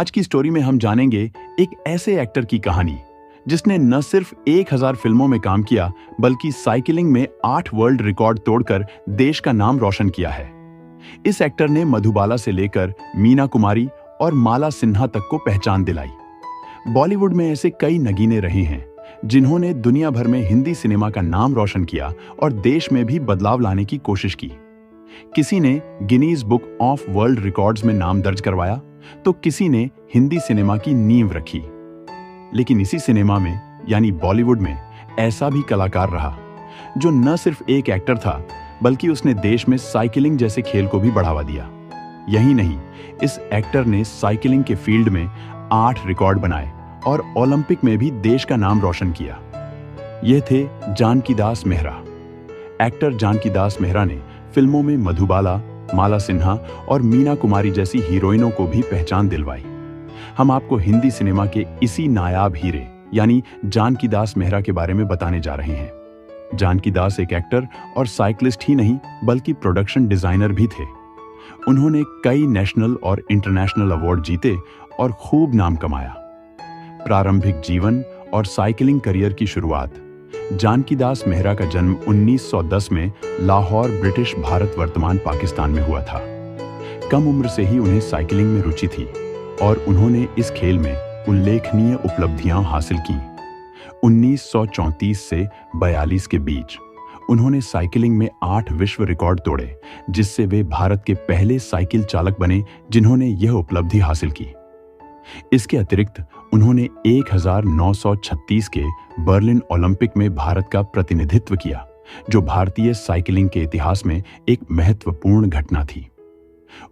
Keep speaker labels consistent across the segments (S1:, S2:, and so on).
S1: आज की स्टोरी में हम जानेंगे एक ऐसे एक्टर की कहानी जिसने न सिर्फ 1000 फिल्मों में काम किया बल्कि साइकिलिंग में 8 वर्ल्ड रिकॉर्ड तोड़कर देश का नाम रोशन किया है। इस एक्टर ने मधुबाला से लेकर मीना कुमारी और माला सिन्हा तक को पहचान दिलाई। बॉलीवुड में ऐसे कई नगीने रहे हैं जिन्होंने दुनिया भर में हिंदी सिनेमा का नाम रोशन किया और देश में भी बदलाव लाने की कोशिश की। किसी ने Guinness book of world records में नाम दर्ज करवाया तो किसी ने हिंदी सिनेमा की नींव रखी। लेकिन इसी सिनेमा में यानी बॉलीवुड में ऐसा भी कलाकार रहा जो न सिर्फ एक एक्टर था बल्कि उसने देश में साइकिलिंग जैसे खेल को भी बढ़ावा दिया। यही नहीं, इस एक्टर ने साइकिलिंग के फील्ड में 8 रिकॉर्ड बनाए और ओलंपिक में भी देश का नाम रोशन किया। ये थे जानकीदास मेहरा। एक्टर जानकीदास मेहरा ने फिल्मों में मधुबाला, माला सिन्हा और मीना कुमारी जैसी हीरोइनों को भी पहचान दिलवाई। हम आपको हिंदी सिनेमा के इसी नायाब हीरे यानी जानकीदास मेहरा के बारे में बताने जा रहे हैं। जानकीदास एक एक्टर और साइकिलिस्ट ही नहीं बल्कि प्रोडक्शन डिजाइनर भी थे। उन्होंने कई नेशनल और इंटरनेशनल अवार्ड जीते और खूब नाम कमाया। प्रारंभिक जीवन और साइकिलिंग करियर की शुरुआत। जानकीदास मेहरा का जन्म 1910 में लाहौर, ब्रिटिश भारत वर्तमान पाकिस्तान में हुआ था। कम उम्र से ही उन्हें साइकिलिंग में रुचि थी और उन्होंने इस खेल में उल्लेखनीय उपलब्धियां हासिल की। 1934 से 42 के बीच उन्होंने साइकिलिंग में 8 विश्व रिकॉर्ड तोड़े, जिससे वे भारत के पहले साइकिल चालक बने जिन्होंने यह उपलब्धि हासिल की। इसके अतिरिक्त उन्होंने 1936 के बर्लिन ओलंपिक में भारत का प्रतिनिधित्व किया, जो भारतीय साइकिलिंग के इतिहास में एक महत्वपूर्ण घटना थी।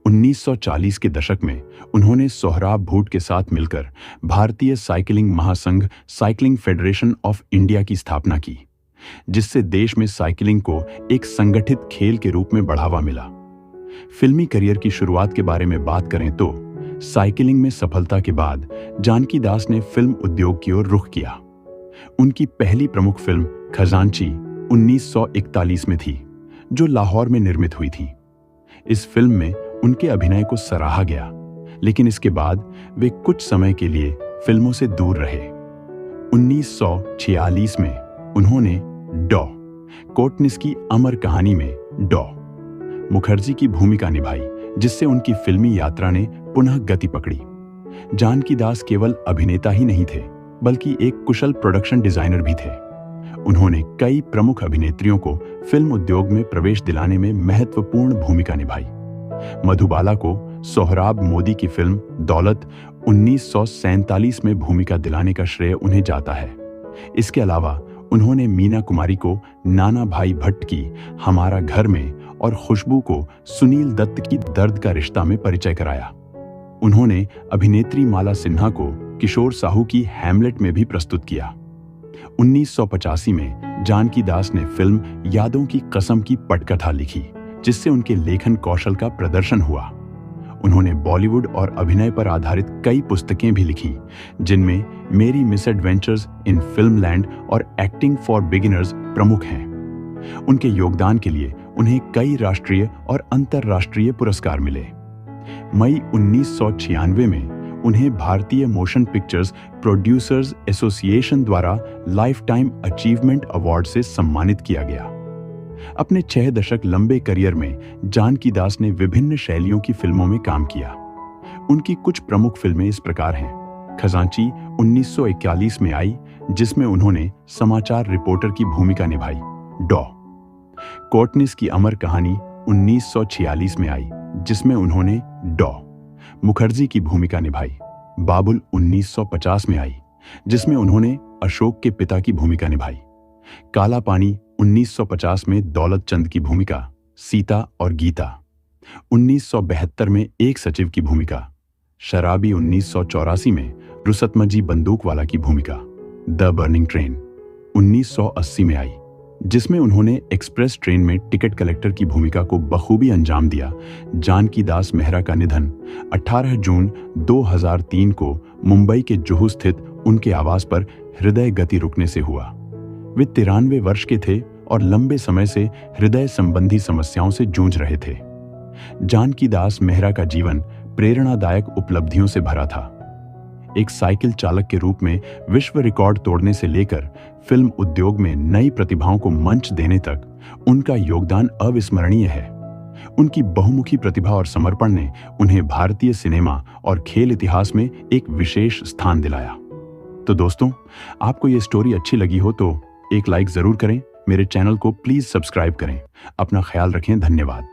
S1: 1940 के दशक में उन्होंने सोहराब भूट के साथ मिलकर भारतीय साइकिलिंग महासंघ साइकिलिंग फेडरेशन ऑफ इंडिया की स्थापना की, जिससे देश में साइकिलिंग को एक संगठित खेल के रूप में बढ़ावा मिला। फिल्मी करियर की शुरुआत के बारे में बात करें तो साइकिलिंग में सफलता के बाद जानकीदास ने फिल्म उद्योग की ओर रुख किया। उनकी पहली प्रमुख फिल्म खजांची 1941 में थी, जो लाहौर में निर्मित हुई थी। इस फिल्म में उनके अभिनय को सराहा गया, लेकिन इसके बाद वे कुछ समय के लिए फिल्मों से दूर रहे। 1946 में उन्होंने डॉ. कोटनिस की अमर कहानी में डॉ. मुखर्जी की भूमिका निभाई, जिससे उनकी फिल्मी यात्रा ने पुनः गति पकड़ी। जानकीदास केवल अभिनेता ही नहीं थे बल्कि एक कुशल प्रोडक्शन डिजाइनर भी थे। उन्होंने कई प्रमुख अभिनेत्रियों को फिल्म उद्योग में प्रवेश दिलाने में महत्वपूर्ण भूमिका निभाई। मधुबाला को सोहराब मोदी की फिल्म दौलत 1947 में भूमिका दिलाने का श्रेय उन्हें जाता है। इसके अलावा उन्होंने मीना कुमारी को नाना भाई भट्ट की हमारा घर में और खुशबू को सुनील दत्त की दर्द का रिश्ता में परिचय कराया। उन्होंने अभिनेत्री माला सिन्हा को किशोर साहू की हैमलेट में भी प्रस्तुत किया। 1985 में जानकीदास ने फिल्म यादों की कसम की पटकथा लिखी, जिससे उनके लेखन कौशल का प्रदर्शन हुआ। उन्होंने बॉलीवुड और अभिनय पर आधारित कई पुस्तकें भी लिखी, जिनमें मेरी मिसएडवेंचर्स इन फिल्मलैंड और एक्टिंग फॉर बिगिनर्स प्रमुख हैं। उनके योगदान के लिए उन्हें कई राष्ट्रीय और अंतर्राष्ट्रीय पुरस्कार मिले। मई 1996 में उन्हें भारतीय मोशन पिक्चर्स प्रोड्यूसर्स एसोसिएशन द्वारा लाइफ टाइम अचीवमेंट अवार्ड से सम्मानित किया गया। अपने 6 दशक लंबे करियर में जानकीदास ने विभिन्न शैलियों की फिल्मों में काम किया। उनकी कुछ प्रमुख फिल्में इस प्रकार हैं। खजांची 1941 में आई, जिसमें उन्होंने समाचार रिपोर्टर की भूमिका निभाई। डॉ. कोटनिस की अमर कहानी 1946 में आई, जिसमें उन्होंने डॉ. मुखर्जी की भूमिका निभाई। बाबुल 1950 में आई, जिसमें उन्होंने अशोक के पिता की भूमिका निभाई। काला पानी 1950 में दौलत चंद की भूमिका सीता और गीता। 1972 में एक सचिव की भूमिका। शराबी 1984 में रुस्तमजी बंदूकवाला की भूमिका। द बर्निंग ट्रेन 1980 में आई, जिसमें उन्होंने एक्सप्रेस ट्रेन में टिकट कलेक्टर की भूमिका को बखूबी अंजाम दिया। जानकीदास मेहरा का निधन 18 जून 2003 को मुंबई के जुहू स्थित उनके आवास पर हृदय गति रुकने से हुआ। वे 93 वर्ष के थे और लंबे समय से हृदय संबंधी समस्याओं से जूझ रहे थे। जानकीदास मेहरा का जीवन प्रेरणादायक उपलब्धियों से भरा था। एक साइकिल चालक के रूप में विश्व रिकॉर्ड तोड़ने से लेकर फिल्म उद्योग में नई प्रतिभाओं को मंच देने तक उनका योगदान अविस्मरणीय है। उनकी बहुमुखी प्रतिभा और समर्पण ने उन्हें भारतीय सिनेमा और खेल इतिहास में एक विशेष स्थान दिलाया। तो दोस्तों, आपको ये स्टोरी अच्छी लगी हो तो एक लाइक जरूर करें, मेरे चैनल को प्लीज सब्सक्राइब करें। अपना ख्याल रखें। धन्यवाद।